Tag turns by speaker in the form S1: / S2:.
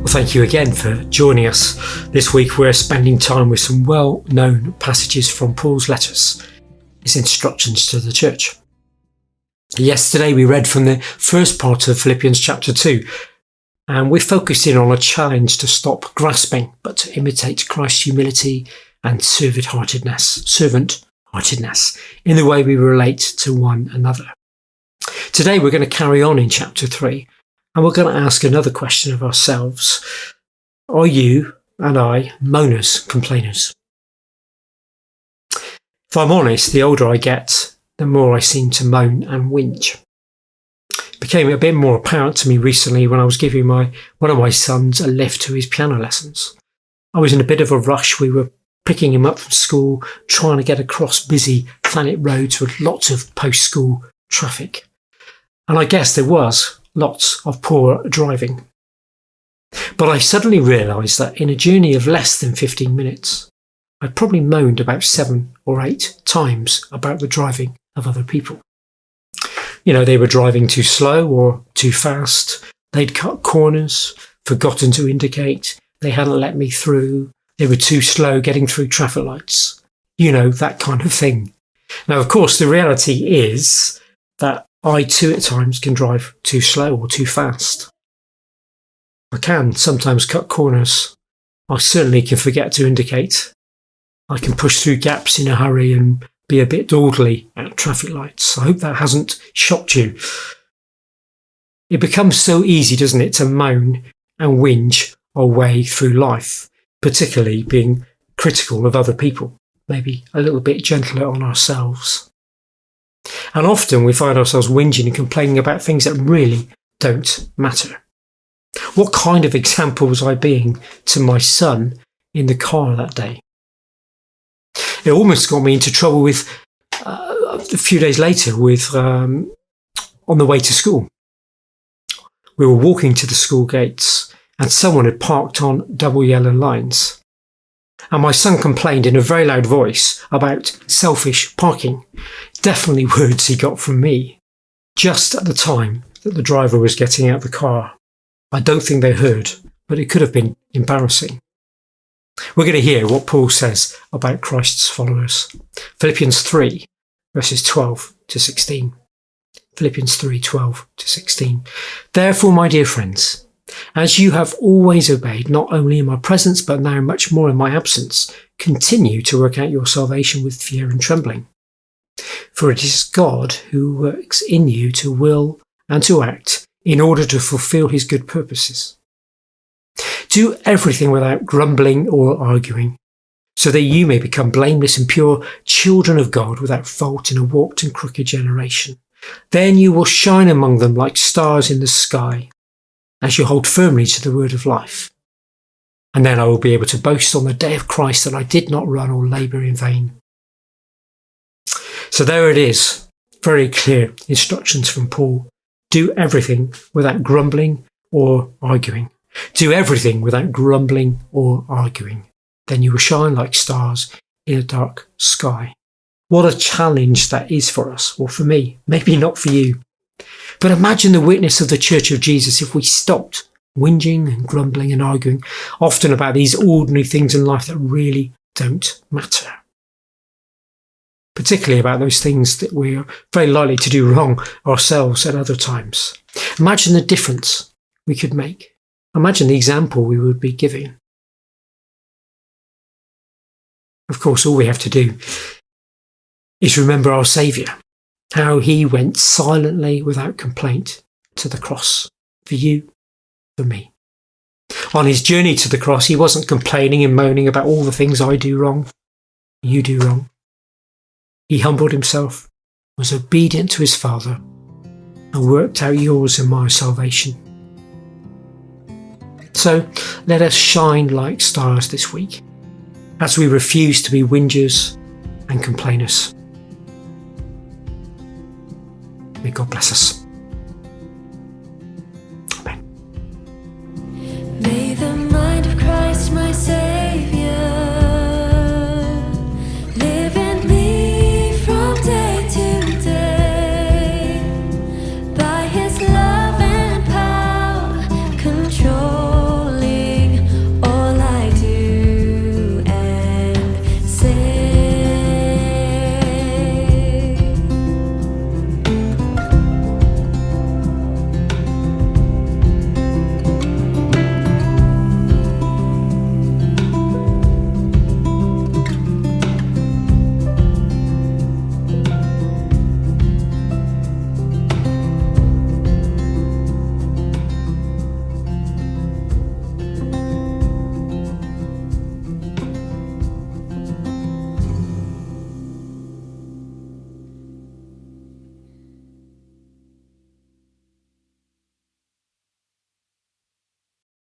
S1: Well, thank you again for joining us. This week we're spending time with some well-known passages from Paul's letters, his instructions to the church. Yesterday we read from the first part of Philippians Chapter 2, and we focused in on a challenge to stop grasping, but to imitate Christ's humility and servant-heartedness in the way we relate to one another. Today we're going to carry on in Chapter 3. And we're going to ask another question of ourselves. Are you and I moaners, complainers? If I'm honest, the older I get, the more I seem to moan and whinge. It became a bit more apparent to me recently when I was giving one of my sons a lift to his piano lessons. I was in a bit of a rush. We were picking him up from school, trying to get across busy Thanet roads with lots of post-school traffic. And I guess there was lots of poor driving. But I suddenly realised that in a journey of less than 15 minutes, I probably moaned about 7 or 8 times about the driving of other people. You know, they were driving too slow or too fast. They'd cut corners, forgotten to indicate. They hadn't let me through. They were too slow getting through traffic lights. You know, that kind of thing. Now, of course, the reality is that I too at times can drive too slow or too fast. I can sometimes cut corners. I certainly can forget to indicate. I can push through gaps in a hurry and be a bit dawdly at traffic lights. I hope that hasn't shocked you. It becomes so easy, doesn't it, to moan and whinge our way through life, particularly being critical of other people, maybe a little bit gentler on ourselves. And often we find ourselves whinging and complaining about things that really don't matter. What kind of example was I being to my son in the car that day? It almost got me into trouble with a few days later on the way to school. We were walking to the school gates and someone had parked on double yellow lines. And my son complained in a very loud voice about selfish parking. Definitely words he got from me, just at the time that the driver was getting out of the car. I don't think they heard, but it could have been embarrassing. We're going to hear what Paul says about Christ's followers. Philippians 3, verses 12 to 16. Philippians 3, 12 to 16. Therefore, my dear friends, as you have always obeyed, not only in my presence, but now much more in my absence, continue to work out your salvation with fear and trembling. For it is God who works in you to will and to act in order to fulfill his good purposes. Do everything without grumbling or arguing, so that you may become blameless and pure children of God without fault in a warped and crooked generation. Then you will shine among them like stars in the sky, as you hold firmly to the word of life. And then I will be able to boast on the day of Christ that I did not run or labour in vain. So there it is, very clear instructions from Paul. Do everything without grumbling or arguing. Do everything without grumbling or arguing. Then you will shine like stars in a dark sky. What a challenge that is for us, or for me, maybe not for you. But imagine the witness of the Church of Jesus if we stopped whinging and grumbling and arguing, often about these ordinary things in life that really don't matter. Particularly about those things that we're very likely to do wrong ourselves at other times. Imagine the difference we could make. Imagine the example we would be giving. Of course, all we have to do is remember our Saviour, how he went silently without complaint to the cross for you, for me. On his journey to the cross, he wasn't complaining and moaning about all the things I do wrong, you do wrong. He humbled himself, was obedient to his Father, and worked out yours and my salvation. So let us shine like stars this week, as we refuse to be whingers and complainers. May God bless us.